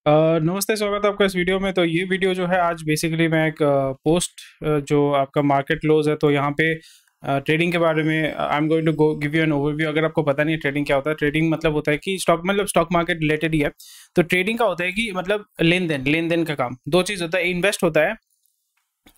नमस्ते, स्वागत है आपका इस वीडियो में। तो ये वीडियो जो है आज बेसिकली मैं एक पोस्ट जो आपका मार्केट क्लोज है तो यहाँ पे ट्रेडिंग के बारे में I am going to go give you an overview. अगर आपको पता नहीं है ट्रेडिंग क्या होता है, ट्रेडिंग मतलब होता है कि स्टॉक मार्केट रिलेटेड ही है। तो ट्रेडिंग का होता है कि मतलब लेन देन का काम। दो चीज़ होता है, इन्वेस्ट होता है,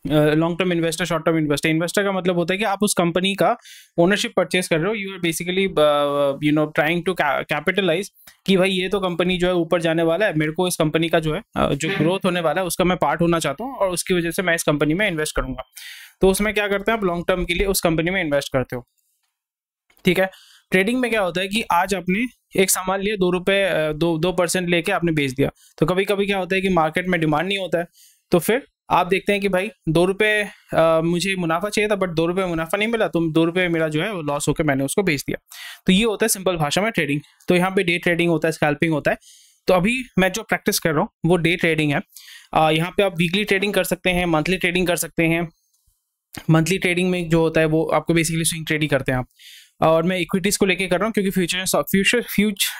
long term investor, short term investor. Investor का मतलब होता है कि आप उस कंपनी का ओनरशिप परचेज कर रहे हो। You are basically trying to capitalize कि भाई ये तो कंपनी जो है ऊपर जाने वाला है, मेरे को इस कंपनी का जो है जो ग्रोथ होने वाला है उसका मैं पार्ट होना चाहता हूँ और उसकी वजह से मैं इस कंपनी में इन्वेस्ट करूंगा। तो उसमें क्या करते हैं, आप लॉन्ग टर्म के लिए उस कंपनी में इन्वेस्ट करते हो। ठीक है। ट्रेडिंग में क्या होता है कि आज आपने एक सामान लिया, 2 रुपए 2% लेके आपने बेच दिया। तो कभी कभी क्या होता है कि मार्केट में डिमांड नहीं होता है, तो फिर आप देखते हैं कि भाई 2 रुपए मुझे मुनाफा चाहिए था, बट 2 रुपए मुनाफा नहीं मिला, तो 2 रुपए मेरा जो है वो लॉस होकर मैंने उसको बेच दिया। तो ये होता है सिंपल भाषा में ट्रेडिंग। तो यहाँ पे डे ट्रेडिंग होता है, स्कैल्पिंग होता है। तो अभी मैं जो प्रैक्टिस कर रहा हूँ वो डे ट्रेडिंग है। यहाँ पे आप वीकली ट्रेडिंग कर सकते हैं, मंथली ट्रेडिंग कर सकते हैं। मंथली ट्रेडिंग में जो होता है वो आपको बेसिकली स्विंग ट्रेडिंग करते हैं आप। और मैं इक्विटीज को लेके कर रहा हूँ क्योंकि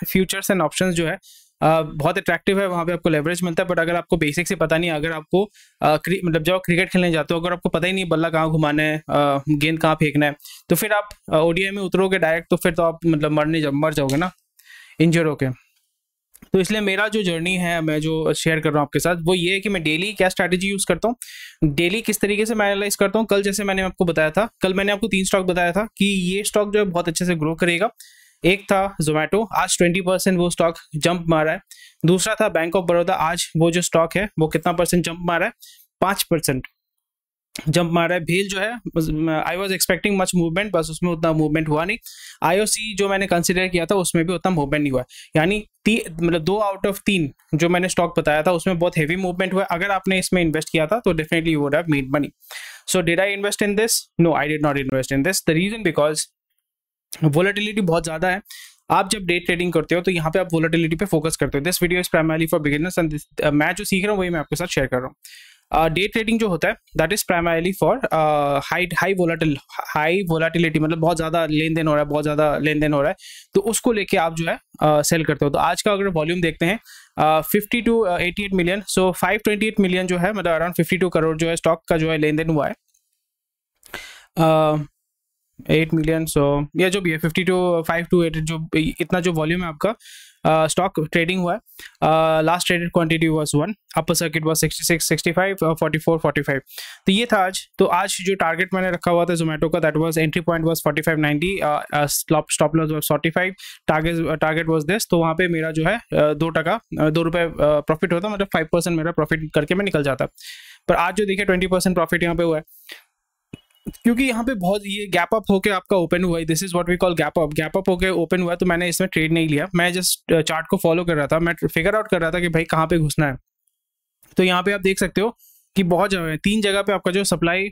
फ्यूचर्स एंड ऑप्शंस जो है बहुत अट्रैक्टिव है, वहाँ पे आपको लेवरेज मिलता है। बट अगर आपको बेसिक से पता नहीं, अगर आपको मतलब जब आप क्रिकेट खेलने जाते हो, अगर आपको पता ही नहीं बल्ला कहाँ घुमाना है, गेंद कहाँ फेंकना है, तो फिर आप ओडीआई में उतरोगे डायरेक्ट, तो फिर तो आप मतलब मर जाओगे ना, इंजर होके। तो इसलिए मेरा जो जर्नी है, मैं जो शेयर कर रहा हूँ आपके साथ, वो ये है कि मैं डेली क्या स्ट्रैटेजी यूज करता हूँ, डेली किस तरीके से मैं एनालाइज करता हूँ। कल जैसे मैंने आपको बताया था, कल मैंने आपको 3 स्टॉक बताया था कि ये स्टॉक जो है बहुत अच्छे से ग्रो करेगा। एक था जोमेटो, आज 20% वो स्टॉक जंप मारा है। दूसरा था बैंक ऑफ बड़ौदा, आज वो जो स्टॉक है वो कितना परसेंट जंप मारा है, 5% जंप मारा है। भेल जो है, I was expecting much movement, बस उसमें उतना मूवमेंट हुआ नहीं। आईओसी जो मैंने कंसिडर किया था उसमें भी उतना मूवमेंट नहीं हुआ। यानी मतलब 2 आउट ऑफ 3 जो मैंने स्टॉक बताया था उसमें बहुत हेवी मूवमेंट हुआ। अगर आपने इसमें इन्वेस्ट किया था तो definitely you would have made money. So did I invest in this? No, I did not invest in this. The reason because volatility बहुत ज्यादा है। आप जब डे ट्रेडिंग करते हो तो यहाँ पे आप वोलेटिलिटी पे फोकस करते हो। This video is primarily for beginners and मैं जो सीख रहा हूँ वही मैं आपके साथ शेयर कर रहा हूँ। डे ट्रेडिंग जो होता है that is primarily for high volatility, मतलब बहुत ज्यादा लेन देन हो रहा है, बहुत ज्यादा लेन देन हो रहा है, तो उसको लेके आप जो है सेल करते हो। तो आज का अगर वॉल्यूम देखते हैं 50 to 88 मिलियन, सो 528 मिलियन जो है, मतलब अराउंड 52 करोड़ जो है स्टॉक का जो है लेन देन हुआ है। 8 मिलियन, सो या जो भी है 50 to 5 to 8, जो इतना जो वॉल्यूम है आपका स्टॉक ट्रेडिंग हुआ है। Last traded quantity was 1, upper circuit was 66, 65, 44, 45। तो ये था आज। तो आज जो टारगेट मैंने रखा हुआ था जोमेटो का, that was entry point was 45.90, stop loss was 45, target was this. तो वहाँ पे मेरा जो है 2 रुपए प्रॉफिट होता, मतलब 5% मेरा प्रॉफिट करके मैं निकल जाता। पर आज जो देखिए 20% प्रॉफिट यहाँ पे हुआ है, क्योंकि यहाँ पे बहुत ये गैप अप होके आपका ओपन हुआ है। This is what we call gap up होके ओपन हुआ है। तो मैंने इसमें ट्रेड नहीं लिया, मैं जस्ट चार्ट को फॉलो कर रहा था, मैं फिगर आउट कर रहा था कि भाई कहाँ पे घुसना है। तो यहाँ पे आप देख सकते हो कि बहुत जगह है, 3 जगह पे आपका जो सप्लाई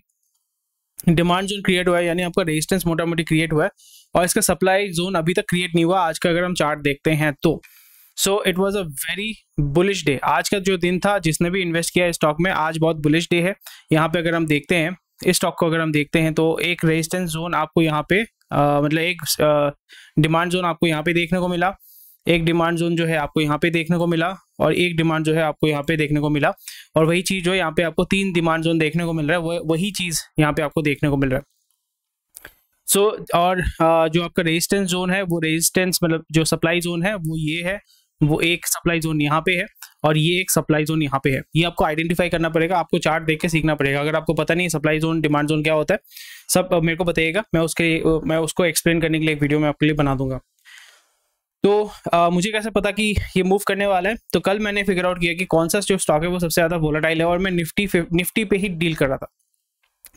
डिमांड जोन क्रिएट हुआ है, यानी आपका रेजिस्टेंस मोटा मोटी क्रिएट हुआ है, और इसका सप्लाई जोन अभी तक क्रिएट नहीं हुआ। आज का अगर हम चार्ट देखते हैं तो so it was a very bullish day. आज का जो दिन था, जिसने भी इन्वेस्ट किया स्टॉक में, आज बहुत बुलिश डे है। यहाँ पे अगर हम देखते हैं इस स्टॉक को, अगर हम देखते हैं तो एक रेजिस्टेंस जोन आपको यहाँ पे मतलब एक डिमांड जोन आपको यहाँ पे देखने को मिला, एक डिमांड जोन जो है आपको यहाँ पे देखने को मिला, और एक डिमांड जो है आपको यहाँ पे देखने को मिला। और वही चीज जो है यहाँ पे आपको 3 डिमांड जोन देखने को मिल रहा है, वही चीज यहाँ पे आपको देखने को मिल रहा है। सो और जो आपका रेजिस्टेंस जोन है, वो रेजिस्टेंस मतलब जो सप्लाई जोन है वो ये है, वो एक सप्लाई जोन यहाँ पे है, और ये एक सप्लाई जोन यहाँ पे है। ये आपको आइडेंटिफाई करना पड़ेगा, आपको चार्ट देख के सीखना पड़ेगा। अगर आपको पता नहीं सप्लाई जोन डिमांड जोन क्या होता है, सब मेरे को बताइएगा, मैं उसको एक्सप्लेन करने के लिए एक वीडियो मैं आपके लिए बना दूंगा। तो मुझे कैसे पता कि ये मूव करने वाला है? तो कल मैंने फिगर आउट किया कि कौन सा जो स्टॉक है वो सबसे ज्यादा वोलेटाइल है, और मैं निफ्टी पे ही डील कर रहा था।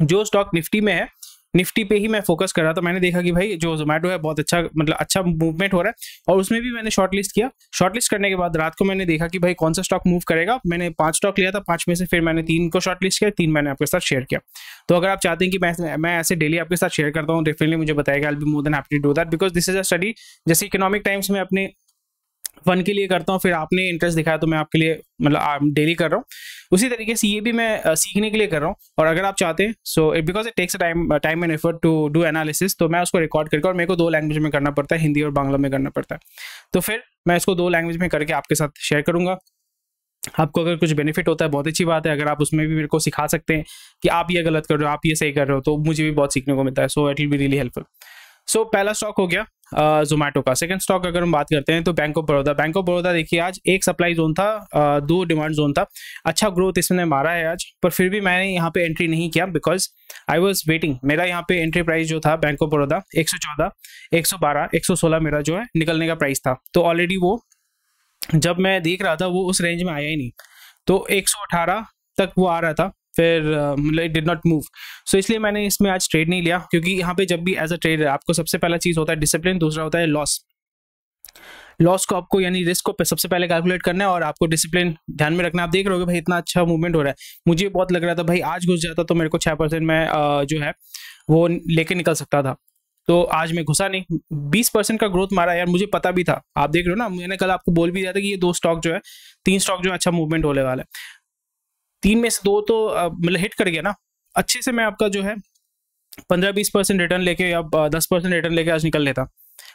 जो स्टॉक निफ्टी में है, निफ्टी पे ही मैं फोकस कर रहा था। मैंने देखा कि भाई जो जोमेटो है बहुत अच्छा, मतलब अच्छा मूवमेंट हो रहा है, और उसमें भी मैंने शॉर्ट लिस्ट किया। शॉर्ट लिस्ट करने के बाद रात को मैंने देखा कि भाई कौन सा स्टॉक मूव करेगा। मैंने 5 स्टॉक लिया था, 5 में से फिर मैंने 3 को शॉर्ट लिस्ट किया, 3 मैंने आपके साथ शेयर किया। तो अगर आप चाहते हैं कि मैं ऐसे डेली आपके साथ शेयर करता हूँ, डेफिनेटली मुझे बताएगा, I will be more than happy to do that, because this is a study. जैसे इकोनॉमिक टाइम्स में अपने फन के लिए करता हूँ, फिर आपने इंटरेस्ट दिखाया तो मैं आपके लिए मतलब डेली कर रहा हूँ। उसी तरीके से ये भी मैं सीखने के लिए कर रहा हूँ। और अगर आप चाहते हैं, so because it takes time and effort to do analysis, तो मैं उसको रिकॉर्ड करके, और मेरे को 2 लैंग्वेज में करना पड़ता है, हिंदी और बांग्ला में करना पड़ता है। तो फिर मैं इसको 2 लैंग्वेज में करके आपके साथ शेयर करूंगा। आपको अगर कुछ बेनिफिट होता है बहुत अच्छी बात है, अगर आप उसमें भी मेरे को सिखा सकते हैं कि आप ये गलत कर रहे हो, आप ये सही कर रहे हो, तो मुझे भी बहुत सीखने को मिलता है। So it will be really helpful. So पहला स्टॉक हो गया जोमेटो का। सेकंड स्टॉक अगर हम बात करते हैं तो bank of Baroda. Bank of Baroda देखिए आज एक सप्लाई जोन था, दो डिमांड जोन था। अच्छा ग्रोथ इसने मारा है आज, पर फिर भी मैंने यहाँ पे एंट्री नहीं किया बिकॉज आई वॉज वेटिंग। मेरा यहाँ पे एंट्री प्राइस जो था बैंक ऑफ बड़ौदा 114, 112, 116 मेरा जो है निकलने का प्राइस था। तो ऑलरेडी वो जब मैं देख रहा था वो उस रेंज में आया ही नहीं, तो 118 तक वो आ रहा था, फिर मतलब डिड नॉट मूव। सो इसलिए मैंने इसमें आज ट्रेड नहीं लिया, क्योंकि यहाँ पे जब भी एज अ ट्रेडर आपको सबसे पहला चीज़ होता है डिसिप्लिन, दूसरा होता है लॉस। लॉस को आपको यानी रिस्क को सबसे पहले कैलकुलेट करना है और आपको डिसिप्लिन ध्यान में रखना है। आप देख रहे हो भाई इतना अच्छा मूवमेंट हो रहा है, मुझे बहुत लग रहा था भाई आज घुस जाता तो मेरे को 6% में जो है वो लेके निकल सकता था, तो आज मैं घुसा नहीं। 20% का ग्रोथ मारा यार, मुझे पता भी था। आप देख रहे हो ना, मैंने कल आपको बोल भी दिया था कि ये दो स्टॉक जो है, तीन स्टॉक जो है अच्छा मूवमेंट होने वाला है। 3 में से 2 तो मतलब हिट कर गया ना अच्छे से। मैं आपका जो है 15-20% रिटर्न लेके या 10% रिटर्न लेके आज निकल लेता,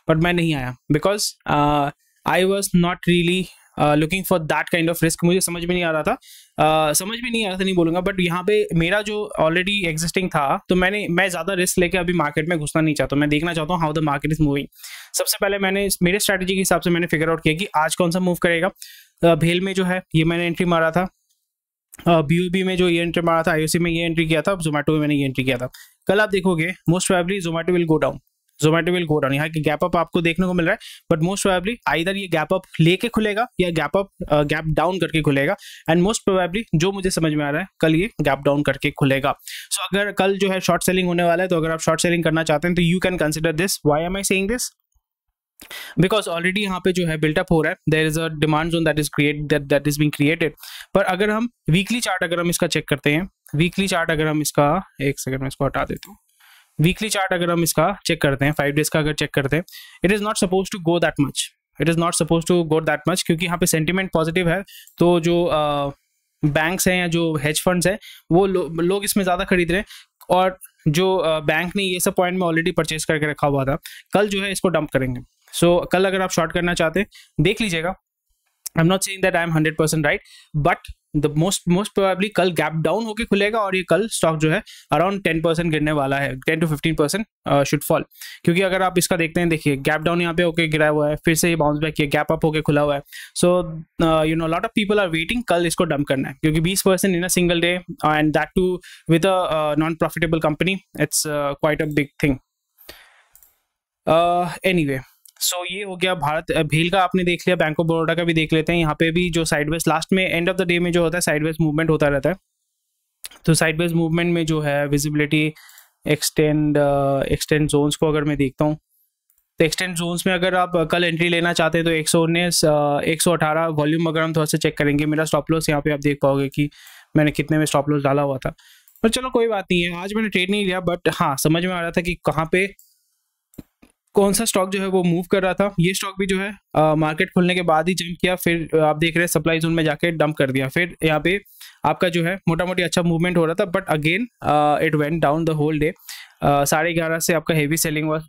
बट मैं नहीं आया because I was not really looking for that kind of risk. मुझे समझ में नहीं आ रहा था, समझ में नहीं आ रहा था नहीं बोलूँगा, बट यहाँ पे मेरा जो ऑलरेडी एग्जिस्टिंग था, तो मैं ज़्यादा रिस्क लेके अभी मार्केट में घुसना नहीं चाहता। मैं देखना चाहता हूँ how the market is moving. सबसे पहले मैंने मेरे स्ट्रैटेजी के हिसाब से मैंने फिगर आउट किया कि आज कौन सा मूव करेगा। भेल में जो है ये मैंने एंट्री मारा था, BOB में जो ये एंट्री मारा था, IOC में ये एंट्री किया था, जोमेटो में मैंने ये एंट्री किया था। कल आप देखोगे most probably Zomato will go down, Zomato will go down. यहाँ की गैप अप आपको देखने को मिल रहा है, बट मोस्ट प्रोबेबली आइदर ये गैप अप लेके खुलेगा या गैप डाउन करके खुलेगा। एंड मोस्ट प्रोबेबली जो मुझे समझ में आ रहा है कल ये गैप डाउन करके खुलेगा। सो अगर कल जो है शॉर्ट सेलिंग होने वाला है, तो अगर आप शॉर्ट सेलिंग करना चाहते हैं तो you can consider this. Why am I saying this? Because already यहाँ पे जो है बिल्टअप हो रहा है, there is a demand zone that is being created. पर अगर हम वीकली चार्ट अगर हम इसका चेक करते हैं, वीकली चार्ट अगर हम इसका, एक सेकंड में इसको हटा देता हूँ, वीकली चार्ट अगर हम इसका चेक करते हैं, 5 डेज का अगर चेक करते हैं, it is not suppose to go that much, it is not suppose to go that much, क्योंकि यहाँ पे सेंटिमेंट पॉजिटिव है। तो जो बैंक्स हैं या जो हेज फंड्स हैं वो लोग इसमें ज़्यादा खरीद रहे हैं, और जो बैंक ने ये सब पॉइंट में ऑलरेडी परचेज करके रखा हुआ था, कल जो है इसको डंप करेंगे। सो कल अगर आप शॉर्ट करना चाहते हैं देख लीजिएगा। I am not saying that I am 100% right, but the most probably कल गैप डाउन होके खुलेगा और ये कल स्टॉक जो है अराउंड 10% गिरने वाला है, 10 to 15% शुड फॉल। क्योंकि अगर आप इसका देखते हैं, देखिए गैप डाउन यहाँ पे होके गिरा हुआ है, फिर से ये बाउंस बैक किया, गैप अप होके खुला हुआ है। So you know lot of people are waiting कल इसको डंप करना है, क्योंकि 20% in a single day and that too with a non profitable company, it's quite a big thing. Anyway, so ये हो गया भारत भेल का, आपने देख लिया। बैंक ऑफ बड़ौदा का भी देख लेते हैं। यहाँ पे भी जो साइडवेज लास्ट में एंड ऑफ द डे में जो होता है साइडवेज मूवमेंट होता रहता है, तो साइडवेज मूवमेंट में जो है विजिबिलिटी एक्सटेंड जोन्स को अगर मैं देखता हूँ, तो एक्सटेंड जोन्स में अगर आप कल एंट्री लेना चाहते हैं तो 119, 118 वॉल्यूम अगर हम थोड़ा सा चेक करेंगे, मेरा स्टॉप लॉस यहाँ पे आप देख पाओगे कि मैंने कितने में स्टॉप लॉस डाला हुआ था। पर चलो कोई बात नहीं है, आज मैंने ट्रेड नहीं लिया, बट हाँ समझ में आ रहा था कि कहाँ पे कौन सा स्टॉक जो है वो मूव कर रहा था। ये स्टॉक भी जो है मार्केट खुलने के बाद ही जंप किया, फिर आप देख रहे हैं सप्लाई जोन में जाके डंप कर दिया। फिर यहाँ पे आपका जो है मोटा मोटी अच्छा मूवमेंट हो रहा था, but again it went down the whole day. 11:30 से आपका हेवी सेलिंग हुआ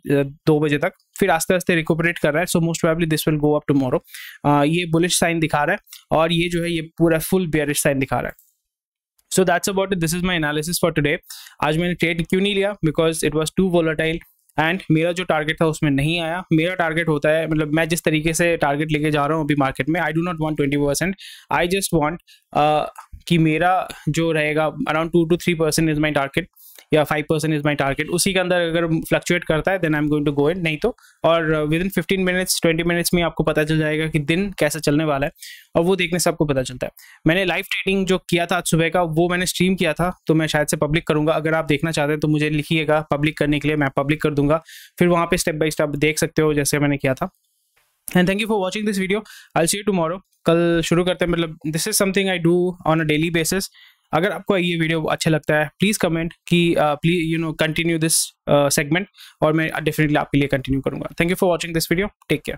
2 बजे तक, फिर आस्ते आस्ते रिकूपरेट कर रहा है। So most probably this will go up tomorrow. ये बुलिश साइन दिखा रहा है और ये जो है ये पूरा फुल बेयरिश साइन दिखा रहा है। So that's about it, this is my analysis for today. आज मैंने ट्रेड क्यों नहीं लिया? Because it was too volatile and मेरा जो टारगेट था उसमें नहीं आया। मेरा टारगेट होता है, मतलब मैं जिस तरीके से टारगेट लेके जा रहा हूँ अभी मार्केट में, I do not want 20%, I just want कि मेरा जो रहेगा around 2 to 3% is my target या 5% इज माई टारगेट। उसी के अंदर अगर फ्लक्चुएट करता है then I am going to go in, नहीं तो और विद इन 15 मिनट्स 20 मिनट्स में आपको पता चल जाएगा कि दिन कैसे चलने वाला है, और वो देखने से आपको पता चलता है। मैंने लाइव ट्रेडिंग जो किया था आज सुबह का, वो मैंने स्ट्रीम किया था, तो मैं शायद से पब्लिक करूंगा। अगर आप देखना चाहते हैं तो मुझे लिखिएगा पब्लिक करने के लिए, मैं पब्लिक कर दूंगा। फिर वहाँ पे स्टेप बाय स्टेप देख सकते हो जैसे मैंने किया था। And thank you for watching this video, I will see you tomorrow. कल शुरू करते हैं, मतलब this is something I do on a daily basis. अगर आपको ये वीडियो अच्छा लगता है प्लीज़ कमेंट कि please you know continue this segment, और मैं डेफिनेटली आपके लिए कंटिन्यू करूंगा। Thank you for watching this video, take care.